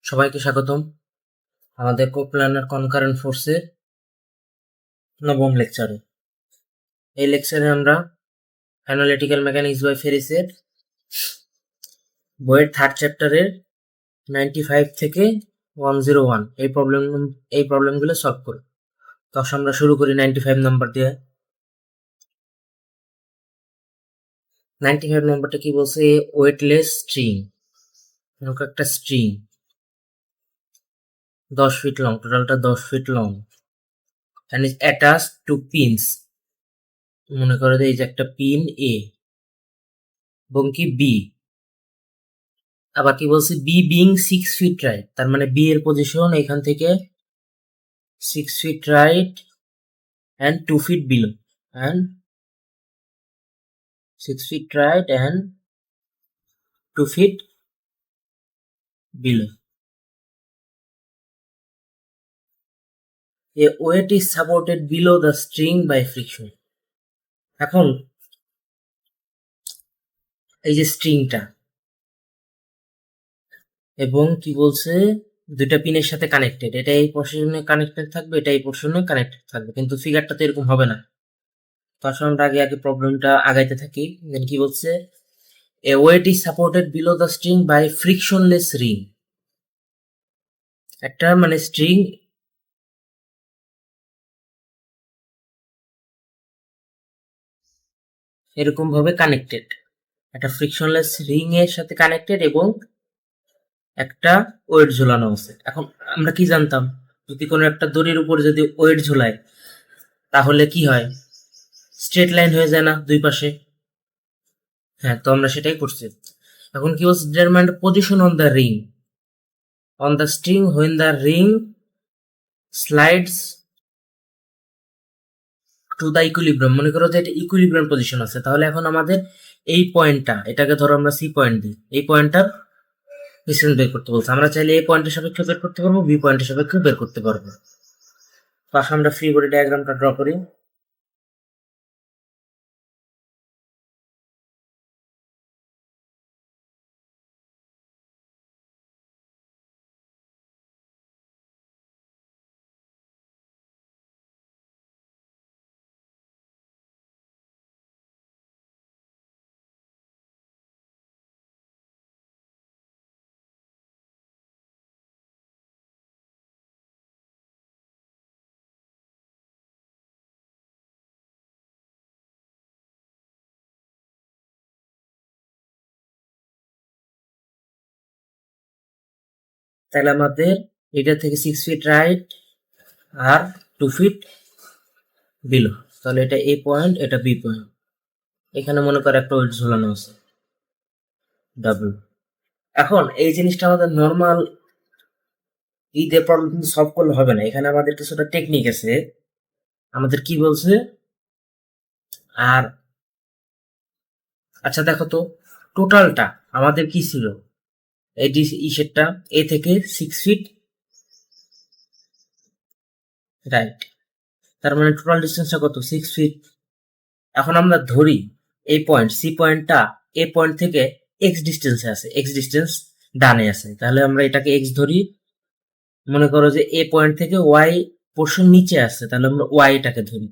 সবাইকে স্বাগতম আমাদের কোপ্ল্যানার কনকারেন্ট ফোর্সের নবম লেকচারে। এই লেকচারে আমরা অ্যানালিটিক্যাল মেকানিক্স বাই ফেরিসের বইয়ের থার্ড চ্যাপ্টারের 95 থেকে 101 এই প্রবলেমগুলো সলভ করি। তো আমরা শুরু করি 95 নাম্বার দিয়ে। 95 নাম্বারটা কি বলছে? ওয়েটলেস স্ট্রিং, এরকম একটা স্ট্রিং 10 ফিট লং, টোটালটা 10 feet long, and is attached to pins। মনে করো যে এই যে একটা পিন এ এবং কি বি, আবার কি বলছে বি বিং 6 ফিট রাইট, তার মানে বি এর পজিশন এখান থেকে 6 feet right and 2 feet below, and 6 feet right and 2 feet below. A weight is supported below the string by friction। এখন এই যে স্ট্রিংটা এবং কি বলছে দুইটা পিনের সাথে কানেক্টেড, এটা এই পোর্শনে কানেক্টেড থাকবে, এটা এই পোর্শনে কানেক্টেড থাকবে, কিন্তু ফিগারটা তো এরকম হবে না। তো আসলে আমরা আগে প্রবলেমটা আগাইতে থাকি। দেন কি বলছে? A weight is supported below the string by frictionless ring। একটা মানে স্ট্রিং এরকম ভাবে কানেক্টেড, একটা ফ্রিকশনলেস রিং এর সাথে কানেক্টেড এবং একটা ওয়েট ঝোলানো আছে। এখন আমরা কি জানতাম, যদি কোনো একটা দড়ির উপর যদি ওয়েট ঝোলায় তাহলে কি হয়? স্ট্রেট লাইন হয়ে যায় না দুই পাশে? হ্যাঁ, তো আমরা সেটাই করছি। এখন কি বলছে? Determine position on the ring on the string when the ring slides to the equilibrium. মনে করো যে এটা ইকুইলিব্রিয়াম পজিশন আছে, তাহলে এখন আমাদের এই পয়েন্টটা, এটাকে ধরো আমরা সি পয়েন্ট দিই, এই পয়েন্টটার ডিস্টেন্স বের করতে বলছে। আমরা চাইলে এই পয়েন্টের সাপেক্ষে বের করতে পারবো, বি পয়েন্টের সাপেক্ষে বের করতে পারবো। পাশে আমরা ফ্রি বডি ডায়াগ্রামটা ড্র করি। তাহলে আমাদের এটা থেকে 6 ফিট রাইট আর 2 ফিট বিলো, তাহলে এটা এ পয়েন্ট, এটা বি পয়েন্ট। এখানে মনে করো একটা ওয়েট ঝোলানো আছে ডাবল। এখন এই জিনিসটা আমাদের নর্মাল এই যে প্রবলেম কিন্তু সলভ করলে হবে না, এখানে আমাদের কিছুটা টেকনিক আছে। আমাদের কি বলছে? আর আচ্ছা দেখো তো, টোটালটা আমাদের কি ছিল? এই ইসেরটা এ থেকে 6 ফিট রাইট, তার মানে টোটাল ডিস্টেন্সটা কত? 6 ফিট। এখন আমরা ধরি এই পয়েন্ট সি পয়েন্টটা এ পয়েন্ট থেকে এক্স ডিস্টেন্সে আছে, এক্স ডিস্টেন্স ডানে আছে, তাহলে আমরা এটাকে এক্স ধরি। মনে করো যে এ পয়েন্ট থেকে ওয়াই পোর্শন নিচে আছে, তাহলে আমরা ওয়াইটাকে ধরি।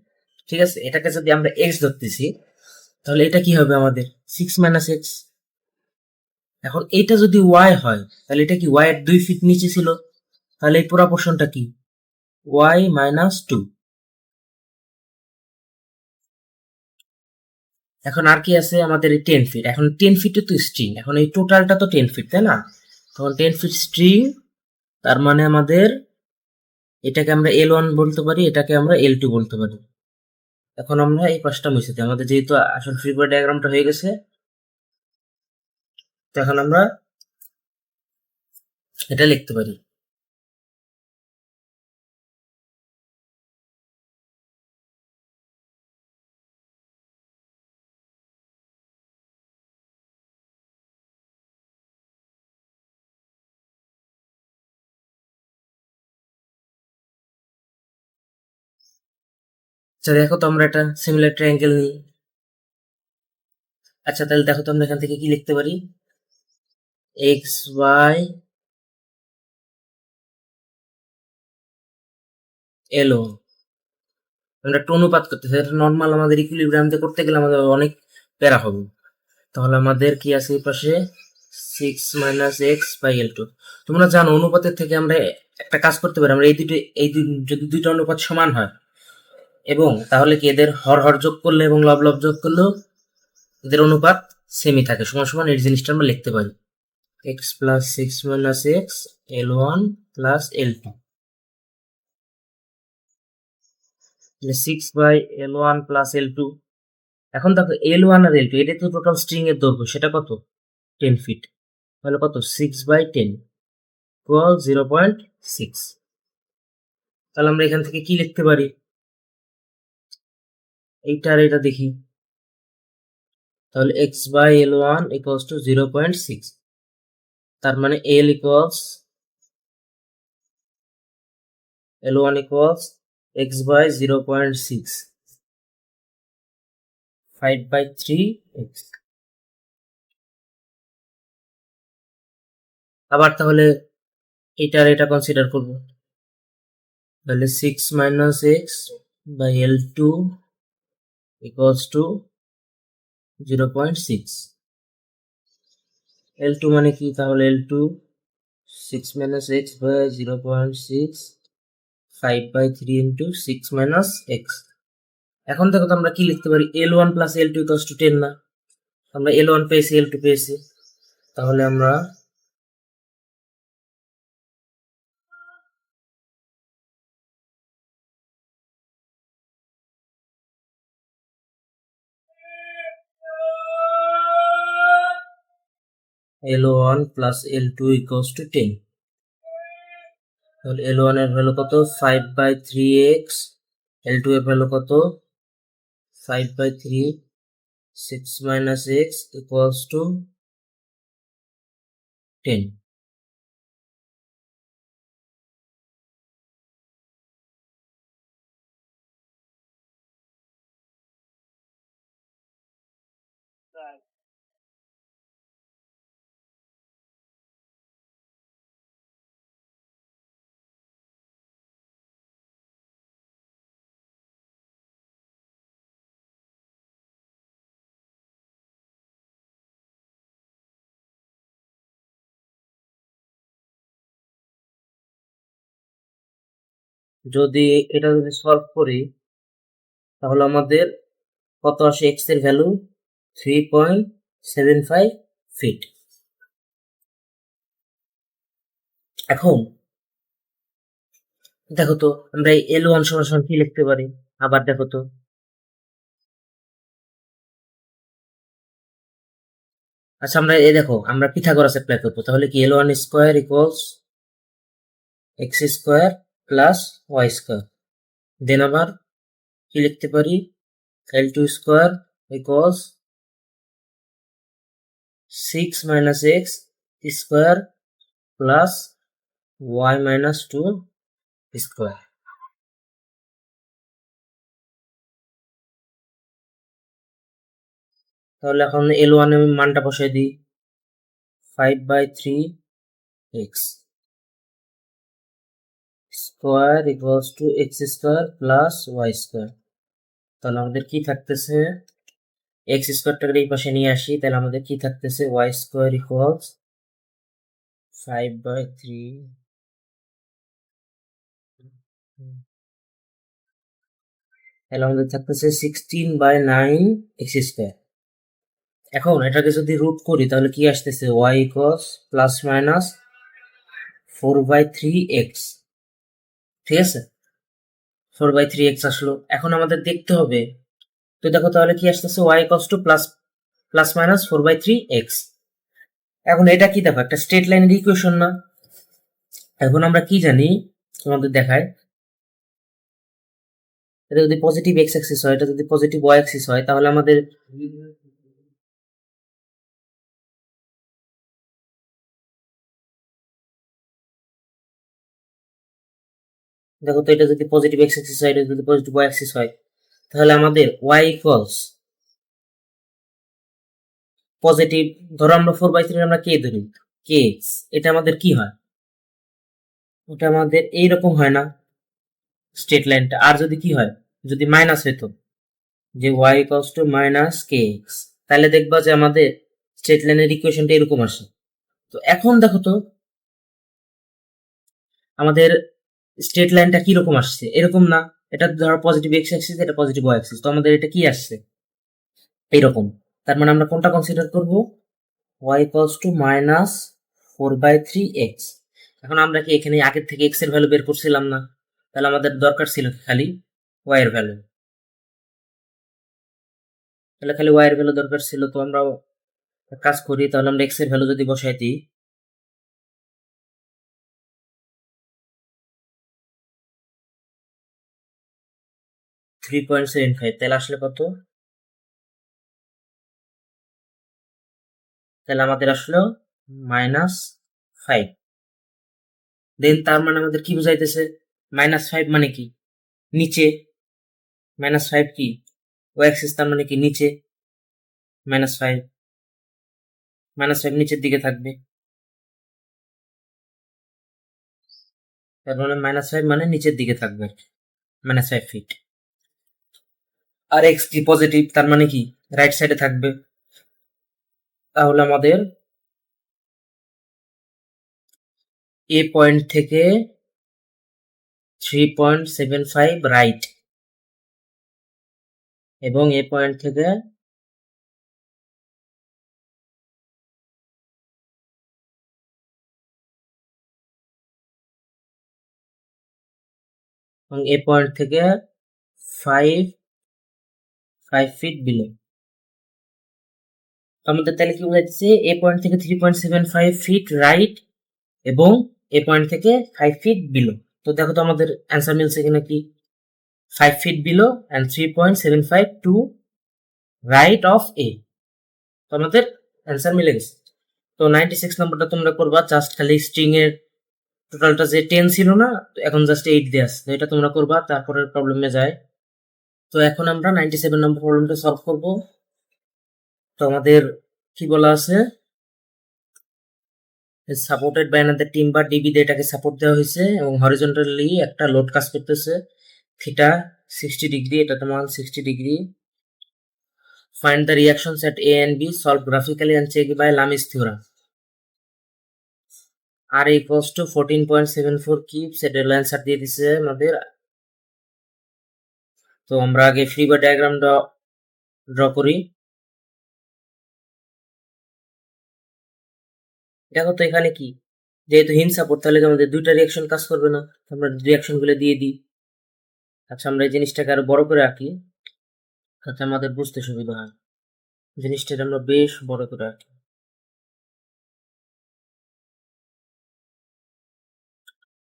ঠিক আছে, এটাকে যদি আমরা এক্স ধরতেছি তাহলে এটা কি হবে আমাদের? 6 - x। এখন এটা যদি ওয়াই হয় তাহলে এটা কি ওয়াই এর 2 ফিট নিচে ছিল, তাহলে এই পুরা পোর্শনটা কি? y - 2। এখন আর কি আছে আমাদের? এই 10 ফিট। এখন 10 ফিটে তো স্ট্রিং, এখন এই টোটালটা তো 10 ফিট, তাই না? তখন 10 ফিট স্ট্রিং, তার মানে আমাদের এটাকে আমরা L1 বলতে পারি, এটাকে আমরা L2 বলতে পারি। এখন আমরা এই পাশটা মুছে দিই, আমাদের যেহেতু আসল ফ্রি বডি ডায়াগ্রামটা হয়ে গেছে, তো এখন আমরা এটা লিখতে পারি। আচ্ছা দেখো তো, আমরা একটা সিমিলার ট্রায়াঙ্গেল নিই। আচ্ছা তাহলে দেখো তো আমরা এখান থেকে কি লিখতে পারি? এক্স ওয়াই এলো আমরা একটা অনুপাত করতেছি, এটা নর্মাল আমাদের ইকুইলিব্রিয়ামতে করতে গেলে আমাদের অনেক প্যারা হবে। তাহলে আমাদের কি আছে এই পাশে 6 minus x by L two. তোমরা জানো অনুপাতের থেকে আমরা একটা কাজ করতে পারি, আমরা যদি দুইটা অনুপাত সমান হয় এবং তাহলে কি এদের হর হর যোগ করলে এবং লব লব যোগ করলেও এদের অনুপাত সেমই থাকে, সমান সমান এই জিনিসটা আমরা লিখতে পারি। X plus 6 minus x L one plus L two, 6 by L one plus L two. এখন দেখো এল ওয়ান আর এল টু এটা তো টোটাল স্ট্রিং এর দৈর্ঘ্য, সেটা কত 10 ফিট, তাহলে কত 6/10 ইকুয়াল 0.6। তাহলে আমরা এখান থেকে কি লিখতে পারি, এইটা আর এটা দেখি, তাহলে x by L one equals to 0.6, তার মানে L one equals x by 0.6 5/3 x. আবার তাহলে এটা আর এটা কনসিডার করব, তাহলে 6 minus x by L two equals to 0.6। L two মানে কি, তাহলে L two 6 minus x by 0.6 5/3 into 6 minus x. এখন দেখো তো আমরা কি লিখতে পারি, L one plus L two equals to 10 না, আমরা এল ওয়ান পেয়েছি এল টু পেয়েছি, তাহলে আমরা L one plus L two equals to 10, তাহলে এল ওয়ান এর ভ্যালু কত 5/3 এক্স, এল টু এর ভ্যালু কত 5/3, 6 মাইনাস এক্স ইকুয়ালস টু 10। যদি এটা যদি সলভ করি তাহলে আমাদের কত আসে, এক্স এর ভ্যালু 3.75 ফিট। এখন দেখো তো আমরা এই এল ওয়ান সমান কি লিখতে পারি, আবার দেখো তো, আচ্ছা আমরা এই দেখো আমরা পিথাগোরাস অ্যাপ্লাই করবো, তাহলে কি L one square equals x square plus y square, then আবার কি লিখতে পারি, L two square equals 6 minus x square plus y minus 2 square. তাহলে এখন এল ওয়ান এর মানটা বসাই দিই, 5/3 x square equals to x square plus y square. তাহলে আমাদের কি থাকতেছে, এক্স স্কোয়ারটাকে এই পাশে নিয়ে আসি, তাহলে আমাদের কি থাকতেছে ওয়াই স্কোয়ার ইকুয়ালস 5/3, তাহলে আমাদের থাকতেছে 16/9 এক্স স্কোয়ার। এখন এটাকে যদি রুট করি তাহলে কি আসতেছে, y equals plus minus 4/3 x, ঠিক আছে 4/3 এক্স আসলো। এখন আমাদের দেখতে হবে, তো দেখো তাহলে কি আসতেছে, y equals to plus minus 4/3 x. এখন এটা কি দেখো একটা স্ট্রেট লাইনের ইকুয়েশন না, এখন আমরা কি জানি তোমাদের দেখায়, এটা যদি পজিটিভ এক্স অ্যাক্সিস হয়, এটা যদি পজিটিভ ওয়াই অ্যাক্সিস হয়, তাহলে আমাদের দেখো তো এটা যদি পজিটিভ এক্স অ্যাক্সিস হয়, এটা যদি পজিটিভ ওয়াই অ্যাক্সিস হয়, তাহলে আমাদের ওয়াই ইকুয়ালস পজিটিভ, ধরো আমরা 4/3 আমরা কে ধরি, কে এক্স, এটা আমাদের কি হয়, ওটা আমাদের এইরকম হয় না, স্ট্রেট লাইনটা। আর যদি কি হয়, যদি মাইনাস হইতো, যে y equals to minus K x, তাহলে দেখবা যে আমাদের স্ট্রেট লাইনের ইকুয়েশনটা এরকম আসে। তো এখন দেখো তো আমাদের স্ট্রেট লাইনটা কিরকম আসছে, এরকম না, এটা ধরো পজিটিভ এক্স অ্যাক্সিস, এটা পজিটিভ ওয়াই অ্যাক্সিস, তো আমাদের এটা কি আসছে এরকম। তার মানে আমরা কোনটা কনসিডার করব, y equals to minus 4/3x। এখন আমরা কি এখানে আগের থেকে x এর ভ্যালু বের করছিলাম না, তাহলে আমাদের দরকার ছিল খালি y এর ভ্যালু, তাহলে খালি y এর ভ্যালু দরকার ছিল। তো আমরা কাজ করি, তাহলে আমরা x এর ভ্যালু যদি বসাই দিই, 3.75, তাহলে আসলে কত, তাহলে আমাদের আসলো -5। দেন তার মানে আমাদের কি বুঝাইতেছে, -5 মানে কি নিচে, -5 কি ওয়াই অ্যাক্সিস, তার মানে কি নিচে, -5, -5 নিচের দিকে থাকবে, তার মানে -5 মানে নিচের দিকে থাকবে, -5 ফিট। আর এক্স কি পজিটিভ, তার মানে কি রাইট সাইডে থাকবে। তাহলে আমাদের এ পয়েন্ট থেকে 3.75 রাইট, এবং এ পয়েন্ট থেকে ফাইভ 5 ফিট বিলো। আমাদের তাহলে কি বোঝাচ্ছে, এ পয়েন্ট থেকে 3.75 ফিট রাইট, এবং এ পয়েন্ট থেকে 5 ফিট বিলো। তো দেখো তো আমাদের অ্যান্সার মিলছে কিনা, কি 5 feet below and 3.75 to right of A. তো আমাদের অ্যান্সার মিলে গেছে। তো 96 নম্বরটা তোমরা করবা, জাস্ট খালি স্ট্রিং এর টোটালটা যে 10 ছিল না, এখন জাস্ট 8 দিয়ে আসছে, এটা তোমরা করবা, তারপরের প্রবলেমে যায়। তো এখন আমরা 97 নম্বর প্রবলেমটা সলভ করব। তো আমাদের কি বলা আছে, supported by another timber DB দিয়ে এটাকে সাপোর্ট দেওয়া হয়েছে, এবং হরিজন্টালি একটা লোড কাজ করতেছে, থিটা 60 ডিগ্রি, এটা তোমার 60 degree. Find the reactions at A and B, solve graphically and check by Lami's theorem. R equals to 14.74 cube, সেটা অ্যান্সার দিয়ে দিছে আমাদের। তো আমরা আগে ফ্রি বডি ডায়াগ্রামটা ড্র করি। দেখো তো এখানে কি, যেহেতু হিন সাপোর্ট, তাহলে কি আমাদের দুইটা রিঅ্যাকশন কাজ করবে না, আমরা রিঅ্যাকশন গুলো দিয়ে দিই। আচ্ছা, আমরা এই জিনিসটাকে আরো বড় করে আঁকি, যাতে আমাদের বুঝতে সুবিধা হয়। জিনিসটা আমরা বেশ বড় করে আঁকি,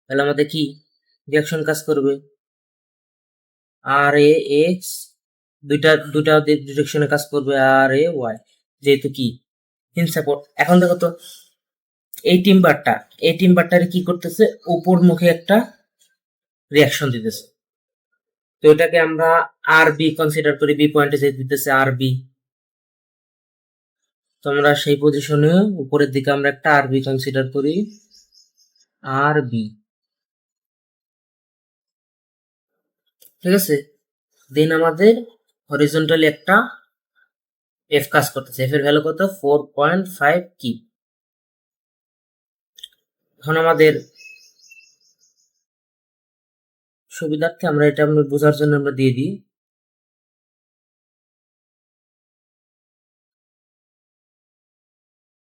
তাহলে আমাদের কি রিঅ্যাকশন কাজ করবে, আর এ এক্স, দুইটা দুইটা ডিরেকশনে কাজ করবে, আর এ ওয়াই, যেহেতু কি হিন সাপোর্ট। এখন দেখো তো এই টিম্বারটারে কি করতেছে, উপর মুখে একটা রিয়াকশন দিতেছে। তো এটাকে আমরা আর বি কনসিডার করি, বি পয়েন্টে যে দিতেছে আর বি, তো আমরা সেই পজিশনে উপরের দিকে আমরা একটা আর বি কনসিডার করি, আর বি, ঠিক আছে। দেন আমাদের হরিজন্টালি একটা এফ কাজ করতেছে, এফ এর ভ্যালু কত, 4.5 কি। এখন আমাদের সুবিধার্থে আমরা এটা আমরা বোঝার জন্য আমরা দিয়ে দিই,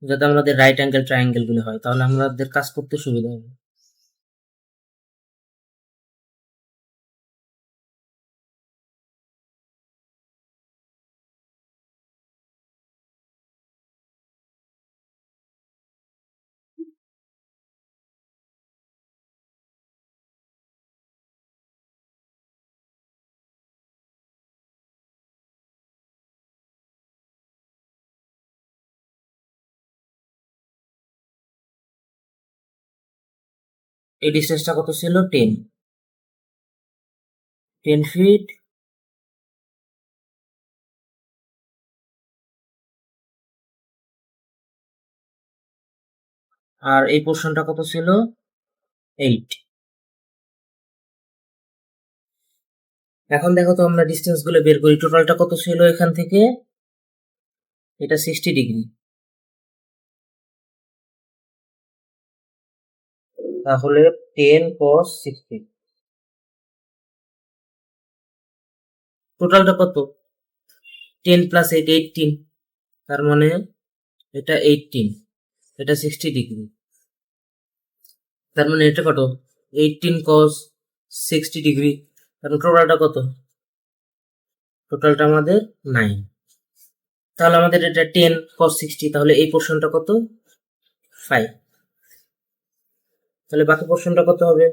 যাতে আমাদের রাইট অ্যাঙ্গেল ট্রায়াঙ্গেল গুলো হয়, তাহলে আমাদের কাজ করতে সুবিধা হবে। এই ডিস্টেন্সটা কত ছিল, 10 ফিট, আর এই পোর্শনটা কত ছিল, 8। এখন দেখো তো আমরা ডিস্টেন্স গুলো বের করি। টোটালটা কত ছিল এখান থেকে? এটা 60 ডিগ্রি, তাহলে 10 cos 60। টোটালটা কত? 10 প্লাস 8 18, তার মানে এটা 18, এটা 60 ডিগ্রি, তার মানে এটা কত? 18 cos 60 ডিগ্রি। তাহলে টোটালটা কত? টোটালটা আমাদের 9। তাহলে আমাদের এটা 10 cos 60, তাহলে এই পোর্শনটা কত? 5। তাহলে বাকি পোর্শনটা কত হবে?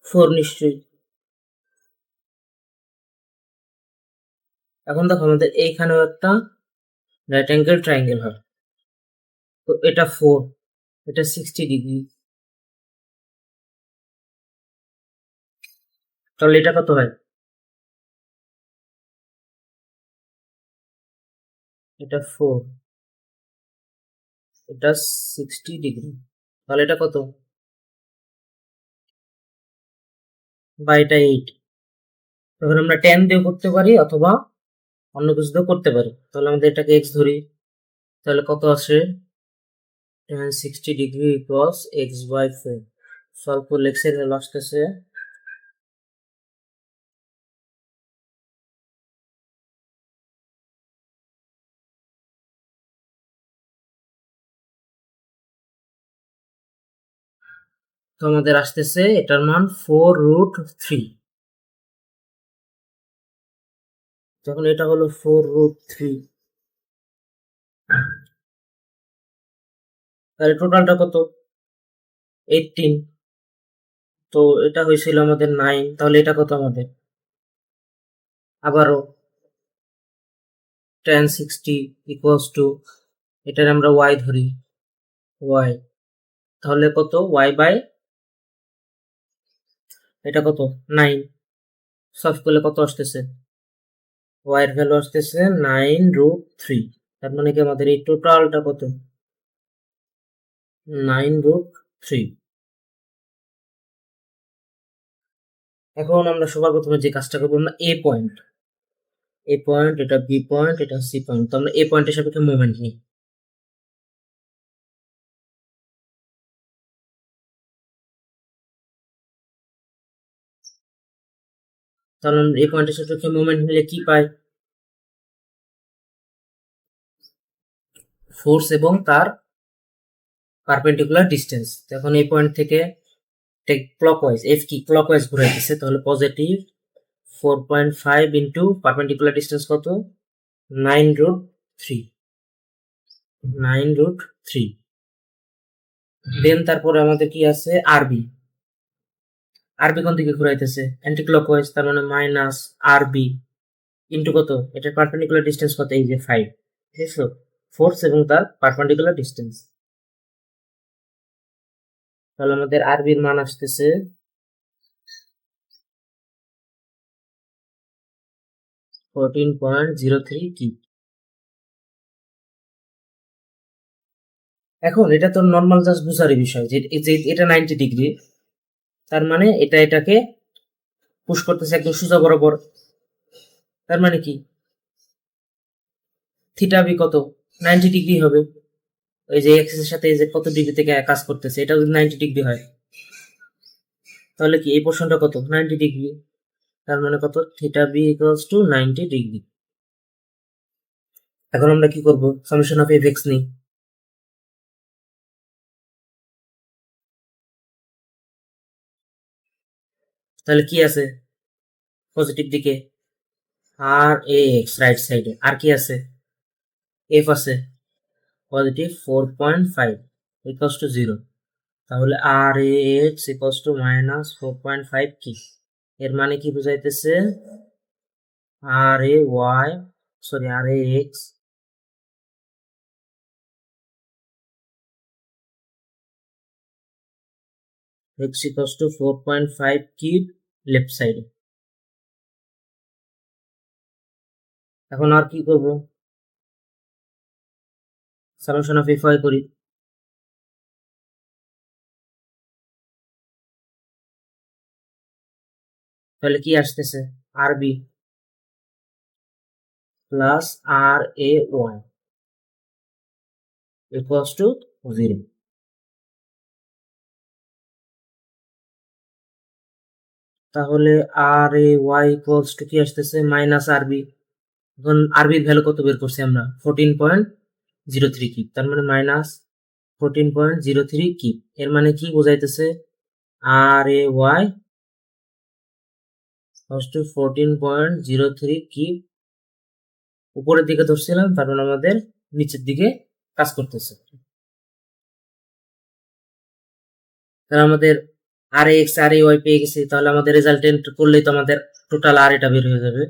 4 নিশ্চয়ই। এখন দেখো আমাদের এইখানেও একটা রাইট অ্যাঙ্গেল ট্রায়াঙ্গেল হয়, তো এটা 4, এটা 60 ডিগ্রি, তাহলে এটা কত হয়? এটা 4, এটা 60 ডিগ্রি, তাহলে এটা কত? বা এটা 8। তখন আমরা 10 দিয়েও করতে পারি অথবা অন্য কিছু দিয়েও করতে পারি। তাহলে আমাদের এটাকে x ধরি, তাহলে কত আসে? tan 60 degree equals x by 4। Solve করলে x এর ভ্যালু আসতেছে তো আমাদের আসতেছে এটার মান 4√3। যখন এটা হলো 4√3, তাহলে টোটালটা কত? 18। তো এটা হয়েছিল আমাদের 9, তাহলে এটা কত আমাদের? আবারও tan 60 ইকুয়ালস টু, এটার আমরা y ধরি, y, তাহলে কত? y বাই এটা কত? 9। সলভ করলে কত আসতেছে? y এর ভ্যালু আসতেছে 9√3। তার মানে কি আমাদের এই টোটালটা কত? 9√3। এখন আমরা সবার প্রথমে যে কাজটা করবো, আমরা এ পয়েন্ট, এটা বি পয়েন্ট, এটা সি পয়েন্ট, তো আমরা এ পয়েন্টের সাপেক্ষে মুভমেন্ট নিই। তাহলে আমরা এই পয়েন্টের সাপেক্ষে মুভমেন্ট নিলে কি পাই? ফোর্স এবং তার পারপেন্ডিকুলার ডিস্টেন্স। এখন এই পয়েন্ট থেকে ক্লকওয়াইজ, এফ কি ক্লকওয়াইজ ঘুরাইতেছে, তাহলে পজিটিভ 4.5 ইন্টু পারপেন্ডিকুলার ডিস্টেন্স কত? 9√3। 9√3। দেন তারপরে আমাদের কি আছে? আরবি। আরবি কোন দিকে ঘুরাইতেছে? অ্যান্টি ক্লকওয়াইজ, তার মানে মাইনাস আরবি ইন্টু কত? এটার পারপেন্ডিকুলার ডিস্টেন্স কত? এই যে 5, ঠিক আছে? ফোর্স এবং তার পারপেন্ডিকুলার ডিস্টেন্স। তাহলে আমাদের আরবির মান আসতেছে 14.03 কি। এখন এটা তো নর্মাল জাস্ট বুঝারই বিষয় যে এটা 90 ডিগ্রি, তার মানে এটা এটাকে পুশ করতেছে একদম সোজা বরাবর। তার মানে কি থিটা বি কত? 90 ডিগ্রি হবে। ওই যে এক্স এর সাথে এই যে কত ডিগ্রি থেকে কাজ করতেছে, এটা যদি 90 ডিগ্রি হয়, তাহলে কি এই পোর্শনটা কত? 90 ডিগ্রি। তার মানে কত? Theta B equals to 90 degree. এখন আমরা কি করব? সামেশন অফ এফ এক্স নিই। তাহলে কি আছে পজিটিভ দিকে? আর এ এক্স রাইট সাইডে, আর কি আছে? এফ আছে পজিটিভ 4.5 ইকুয়ালস টু 0। তাহলে R A x equals to minus 4.5 কি? এর মানে কি বুঝাইতেছে? R A y, sorry R A x x equals to 4.5 কি লেফট সাইডে। এখন আর কি করব? সামেশন অফ এফ ওয়াই করি। তাহলে কি আসতেছে RB plus R A Y equals to 0। তাহলে R A Y equals to কি আসতেছে মাইনাস আরবি। এখন আরবির ভ্যালু কত বের করছি আমরা 14.03 কিপ, তার মানে মাইনাস 14.03 কিপ। এর মানে কি বোঝাইতেছে আর A Y equals two 14.03 keep. উপরের দিকে ধরছিলাম, তার মানে আমাদের নিচের দিকে কাজ করতেছে। তাহলে আমাদের আর এক্স আর ওয়াই পেয়ে গেছি, তাহলে আমাদের রেজাল্টেন্ট করলেই তো আমাদের টোটাল আর এটা বের হয়ে যাবে।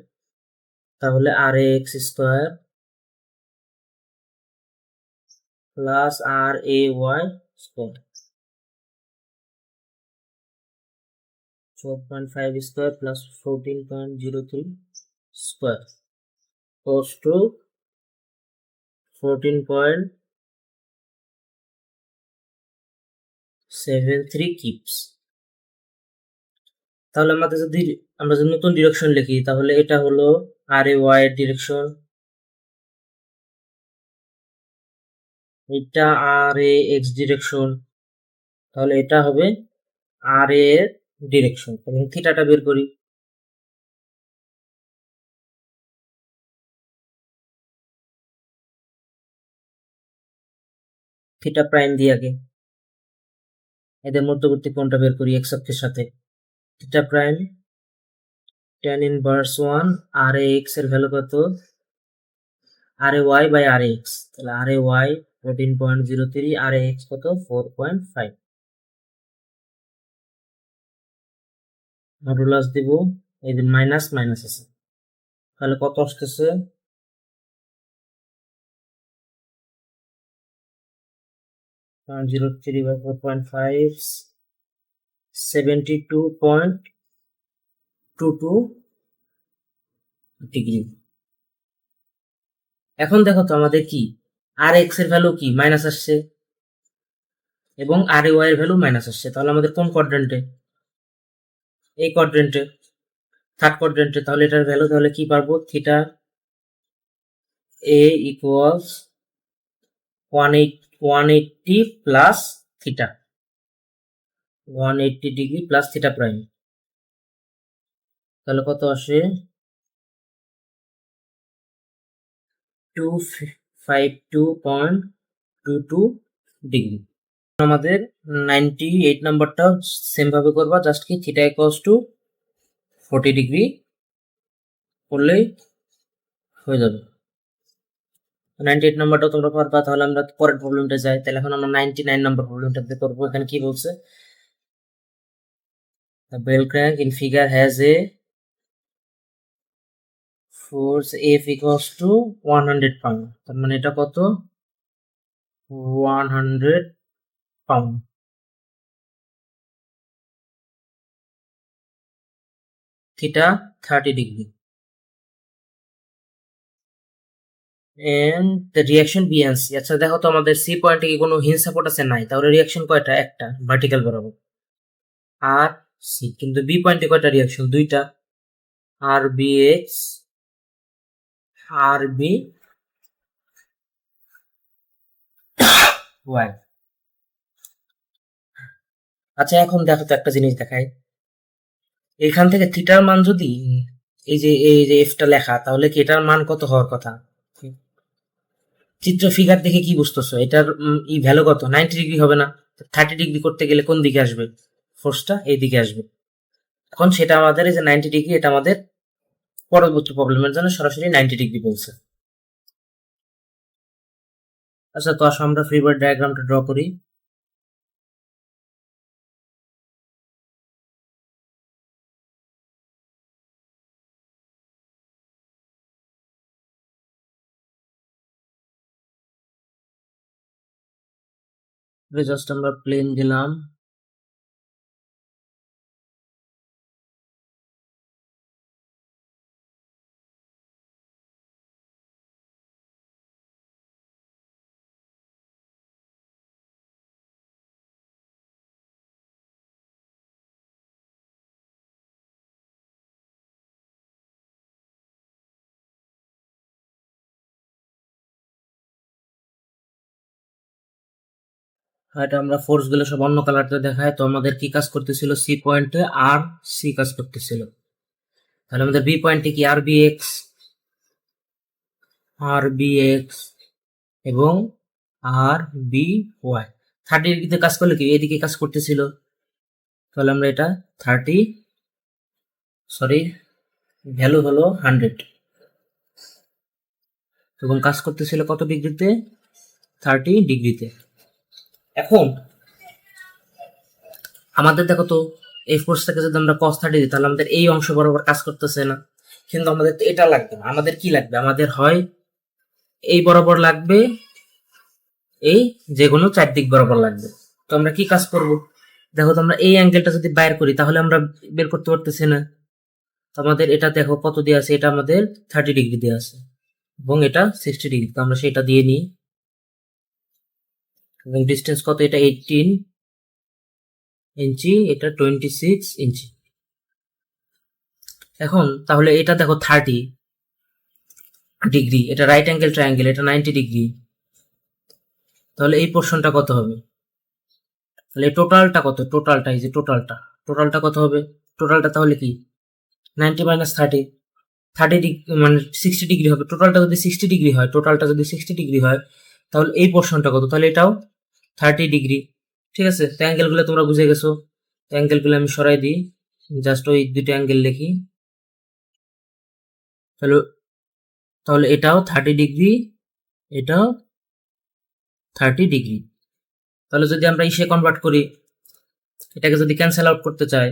তাহলে R x square plus R A y square 4.5 square প্লাস 14.03 স্কোয়ার close to 14.73 কিপস। তাহলে আমরা যদি নতুন ডিরেকশন লিখি, তাহলে এটা হলো আর এ ওয়াই এর ডিরেকশন, এটা আর এ এক্স ডিরেকশন, তাহলে এটা হবে আর এর ডিরেকশন। এবং থিটাটা বের করি, থিটা প্রাইম দিয়ে আগে এদের মধ্যবর্তী কোণটা বের করি এক্স অক্ষের সাথে। Theta prime tan inverse 1 R A x এর ভ্যালু কত আর A Y by R x, তাহলে R A Y 14.03 R A x কত 4.5। মডুলাস দিব, এই যে মাইনাস মাইনাস আছে, তাহলে কত আসতেছে 0.03 বাই 4.5 72.22 ডিগ্রি। এখন দেখো তো আমাদের কি আর এক্স এর ভ্যালু কি মাইনাস আসছে এবং আর এ ওয়াই এর ভ্যালু মাইনাস আসছে, তাহলে আমাদের কোন কোয়াড্রেন্টে এই কোয়াড্রেন্টে থার্ড কোয়াড্রেন্টে। তাহলে এটার ভ্যালু তাহলে কি পারবো theta A equals 180 plus theta 180 degree plus theta prime, তাহলে কত আসে 252.22 ডিগ্রি। আমাদের 98 নাম্বারটাও সেম ভাবে করবা, জাস্ট কি থিটা ইকুয়ালস টু 40 ডিগ্রি করলেই হয়ে যাবে। 98 নাম্বারটাও তোমরা পারবা। তাহলে আমরা পরের প্রবলেমটা যাই। তাহলে এখন আমরা 99 নাম্বার প্রবলেমটাতে করবো। এখানে কি বলছে, the bell crank in figure has a force F equals to 100 pound, তার মানে এটা কত 100 pound। Theta 30 degree and the reaction B and C। আচ্ছা দেখো তো আমাদের সি পয়েন্টে কি কোনো হিঞ্জ সাপোর্ট আছে? নাই। তাহলে রিয়াকশন কয়টা? একটা, ভার্টিক্যাল বরাবর আর সি। কিন্তু বি পয়েন্টে কয়টা রিয়াকশন? দুইটা, আর বি এক্স আর বি ওয়াই। আচ্ছা এখন দেখো তো একটা জিনিস দেখাই, এখান থেকে থিটার মান যদি এই যে এফটা লেখা, তাহলে কি এটার মান কত হওয়ার কথা? চিত্র ফিগার দেখে কি বুঝতেছো এটার ই ভ্যালু কত? 90 ডিগ্রি হবে না? 30 ডিগ্রি করতে গেলে কোন দিকে আসবে? ফোর্সটা এই দিকে আসবে। এখন সেটা আমাদের এই যে 90 ডিগ্রি, এটা আমাদের পরবর্তী প্রবলেমের জন্য সরাসরি 90 ডিগ্রি বলছে। আচ্ছা তো আসো আমরা ফ্রি বডি ডায়াগ্রামটা ড্র করি। জাস্ট আমরা প্লেন দিলাম, এটা আমরা ফোর্স গুলো সব অন্য কালারতে দেখায়, তো আমাদের কি কাজ করতেছিল, সি পয়েন্টে আর সি কাজ করতেছিল। তাহলে আমাদের বি পয়েন্টে কি আর বি এক্স এবং আর বি ওয়াই। 30 ডিগ্রিতে কাজ করলে কি এদিকে কাজ করতেছিল, তাহলে আমরা এটা 30 ভ্যালু হলো 100 এবং কাজ করতেছিল কত ডিগ্রিতে, 30 ডিগ্রিতে। এখন আমাদের দেখো তো এই ফোর্সটাকে যদি আমরা cos 30 দিই তাহলে আমাদের এই অংশ বরাবর কাজ করতেছে না, কিন্তু আমাদের তো এটা লাগবে না, আমাদের কি লাগবে, আমাদের হয় এই বরাবর লাগবে, এই যে কোনো চারদিক বরাবর লাগবে। তো আমরা কি কাজ করব, দেখো তো আমরা এই অ্যাঙ্গেলটা যদি বাইর করি তাহলে আমরা বের করতে পারতেছি না। তো আমাদের এটা দেখো কত দিয়ে আছে, এটা আমাদের 30 ডিগ্রি দিয়ে আছে এবং এটা 60 ডিগ্রি, তো আমরা সেটা দিয়ে নিই। এবং ডিস্টেন্স কত, এটা 18 ইঞ্চি, এটা 26 ইঞ্চি। এখন তাহলে এটা দেখো 30 ডিগ্রি, এটা রাইট অ্যাঙ্গেল ট্রায়াঙ্গেল, এটা 90 ডিগ্রি, তাহলে এই পোর্শনটা কত হবে, তাহলে টোটালটা কত, টোটালটা এই যে টোটালটা কত হবে, টোটালটা তাহলে কি 90 মাইনাস 30, 30 ডিগ্রি মানে 60 ডিগ্রি হবে। টোটালটা যদি 60 ডিগ্রি হয়, তাহলে এই পোর্শনটা কত, তাহলে এটাও 30 ডিগ্রি। ঠিক আছে, তো অ্যাঙ্গেলগুলো তোমরা বুঝে গেছো, অ্যাঙ্গেলগুলো আমি সরাই দিই, জাস্ট ওই দুটো অ্যাঙ্গেল লিখি। তাহলে তাহলে এটাও 30 ডিগ্রি, এটাও 30 ডিগ্রি। তাহলে যদি আমরা ইসে কনভার্ট করি, এটাকে যদি ক্যান্সেল আউট করতে চাই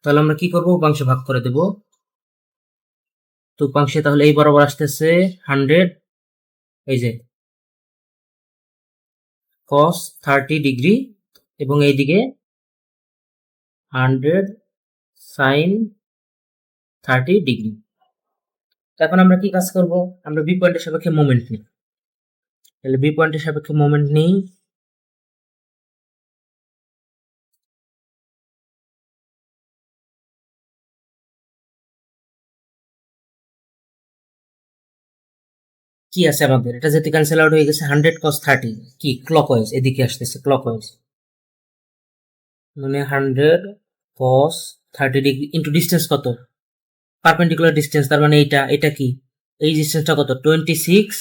তাহলে আমরা কি করব, উপাংশে ভাগ করে দেব। তো উপাংশে তাহলে এই বরাবর আসতেছে 100, এই যে cos 30 ডিগ্রি এবং এইদিকে 100 sin 30 ডিগ্রি। এখন আমরা কি কাজ করব, আমরা বি পয়েন্টের সাপেক্ষে মোমেন্ট নিই। তাহলে বি পয়েন্টের সাপেক্ষে মোমেন্ট নিই, কি আছে আমাদের, এটা যেহেতু ক্যান্সেল আউট হয়ে গেছে, 100 cos 30 কি ক্লকওয়াইজ এদিকে আসতেছে, ক্লকওয়াইজ মানে 100 cos 30 ডিগ্রি ইন্টু ডিস্টেন্স কত, পারপেন্ডিকুলার ডিস্টেন্স, তার মানে এটা কি, এই ডিস্টেন্সটা কত, 26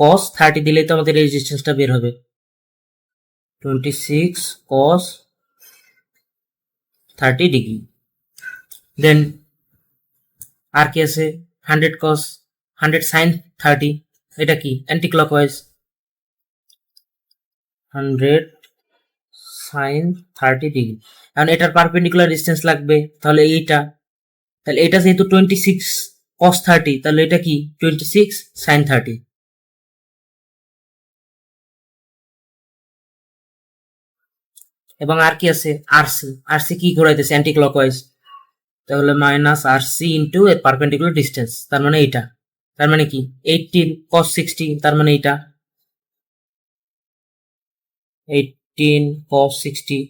cos 30 দিলেই তো আমাদের এই ডিস্টেন্সটা বের হবে, 26 cos 30 ডিগ্রি। দেন আর কি আছে, 100 cos 100 sin 30, এটা কি অ্যান্টি ক্লকওয়াইজ, 100 sin 30 ডিগ্রি। কারণ এটার পারপেন্ডিকুলার ডিস্টেন্স লাগবে, তাহলে তাহলে এটা যেহেতু 26 cos 30, তাহলে এটা কি 26 sin 30। এবং আর কি আছে, আরসি কি ঘোরাইতেছে অ্যান্টি ক্লকওয়াইজ, তাহলে মাইনাস আরসি ইন্টু এর পারপেন্ডিকুলার ডিস্টেন্স, তার মানে এইটা, তার মানে কি 18 cos 60, তার মানে এইটা 18 cos 60,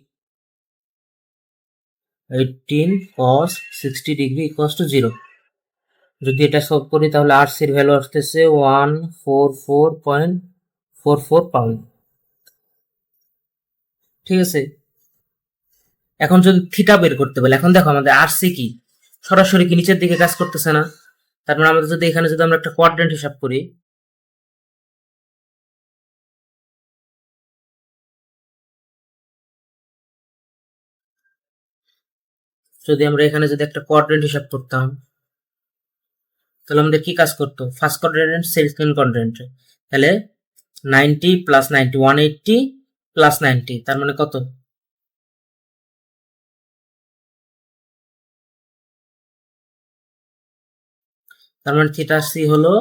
18 cos 60 degree equals to 0। যদি এটা সলভ করি তাহলে আরসির ভ্যালু আসতেছে 144.44 পাউন্ড। ঠিক আছে, এখন যদি থিটা বের করতে বলে, এখন দেখো আমাদের আরসি কি সরাসরি কি নিচের দিকে কাজ করতেছে না, তারপর আমাদের যদি এখানে যদি আমরা একটা কোয়াড্রেন্ট হিসাব করি, যদি আমরা এখানে যদি একটা কোয়াড্রেন্ট হিসাব করতাম তাহলে আমাদের কি কাজ করতো, ফার্স্ট কোয়াড্রেন্ট সেকেন্ড কোয়াড্রেন্ট, তাহলে 90 প্লাস 90 180 প্লাস 90, তার মানে কত, তার মানে থিটা সি হলো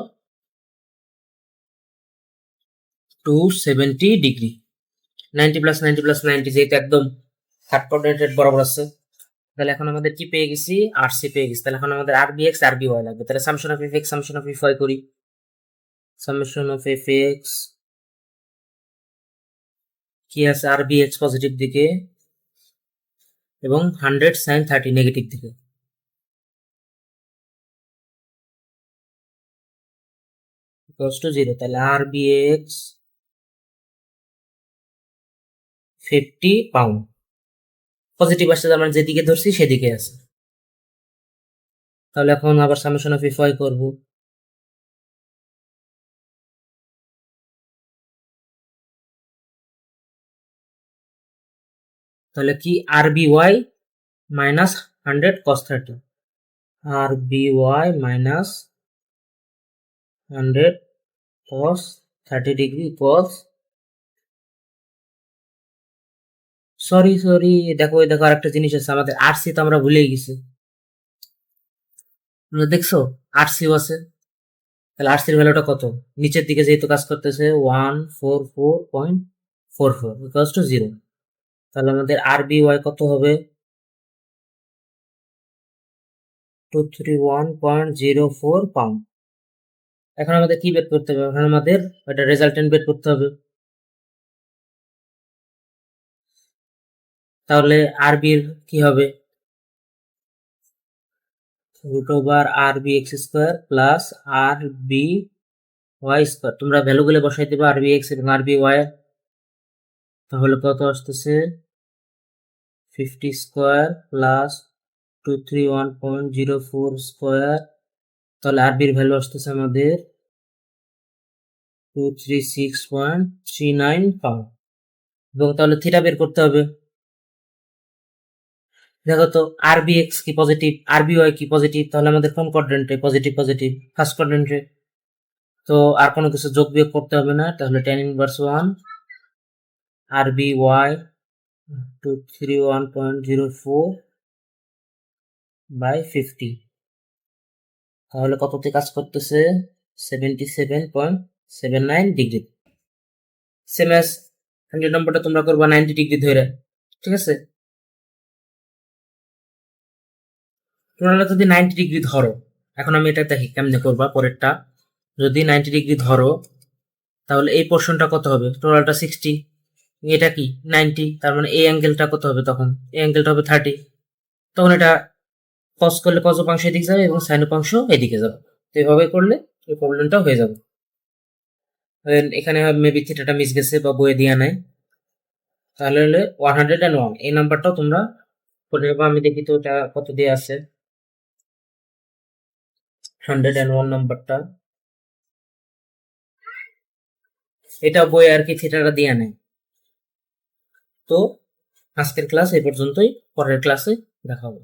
270 ডিগ্রি। 90 প্লাস 90 প্লাস 90 যেহেতু একদম থার্ড কোয়াড্রেন্টের বরাবর আছে, তাহলে এখন আমাদের কি পেয়ে গেছি, আরসি পেয়ে গেছি। তাহলে এখন আমাদের আরবি এক্স আরবি ওয়াই লাগবে, তাহলে summation of F X summation of F Y করি, সামশন অফ এফ এক্স কি আছে, আরবি এক্স পজিটিভ দিকে এবং 100 sin 30 নেগেটিভ দিকে, ইকুয়ালস টু 0। তাহলে আরবি এক্স 50 পাউন্ড। পজিটিভ আসছে, তার মানে যেদিকে ধরছি সেদিকে আছে। তাহলে এখন আবার সামেশন অফ এফ ওয়াই করব। তাহলে কি R B Y minus 100 cos 30, R B Y minus 100 cos 30 degree equals, sorry দেখো আরেকটা জিনিস আছে, আমাদের আরসি তো আমরা ভুলেই গেছি। দেখছো আরসিও আছে, তাহলে আরসির ভ্যালুটা কত? নিচের দিকে যেহেতু কাজ করতেছে 144.44 ইকুয়ালস টু 0। তাহলে আমাদের আর বি ওয়াই কত হবে? 231.04 পাউন্ড। এখন আমাদের কি বের করতে হবে? এখন আমাদের এটা রেজাল্টেন্ট বের করতে হবে। তাহলে আর বির কি হবে? রুট ওভার আর বি এক্স স্কোয়ার প্লাস আর বি ওয়াই স্কোয়ার। তোমরা ভ্যালুগুলো বসাই দেবে আর বি এক্স এবং আর বি ওয়াই। তাহলে কত আসতেছে? 50 স্কোয়ার প্লাস 231.04 স্কোয়ার। তাহলে আর বির ভ্যালু আসতেছে আমাদের 236.39 পাউন্ড। এবং তাহলে থিটা বের করতে হবে। দেখো তো আর বি এক্স কি পজিটিভ, আর বি ওয়াই কি পজিটিভ, তাহলে আমাদের কোন কোয়াড্রেন্টে পজিটিভ? ফার্স্ট কোয়াড্রেন্টে। তো আর কোনো কিছু যোগ বিয়োগ করতে হবে না, তাহলে tan inverse 1 R B Y 231.04 by 50। তাহলে কততে কাজ করতেছে? 77.79 ডিগ্রি। সেম অ্যাজ 100 নম্বরটা তোমরা করবা 90 ডিগ্রি ধরে, ঠিক আছে? তোমরা যদি 90 ডিগ্রি ধরো, এখন আমি এটা দেখি কেমনে করবা পরেরটা। যদি 90 ডিগ্রি ধরো, তাহলে এই পোর্শনটা কত হবে? টোটালটা 60, এটা কি 90, তার মানে এই অ্যাঙ্গেলটা কত হবে? তখন এই অ্যাঙ্গেলটা হবে 30। তখন এটা কস করলে কস উপাংশ এদিকে যাবে এবং সাইন উপাংশ এদিকে যাবে। তো এভাবে করলে এই প্রবলেমটা হয়ে যাবে। এখানে মেবি থিটাটা মিস গেছে বা বইয়ে দিয়া নাই। তাহলে হলে 101 এই নাম্বারটাও তোমরা করে নেবো। আমি দেখি তো এটা কত দিয়ে আছে 101 নাম্বারটা। এটা বই আর কি থিটাটা দিয়া নেই। তো আজকের ক্লাস এই পর্যন্তই, পরের ক্লাসে দেখা হবে।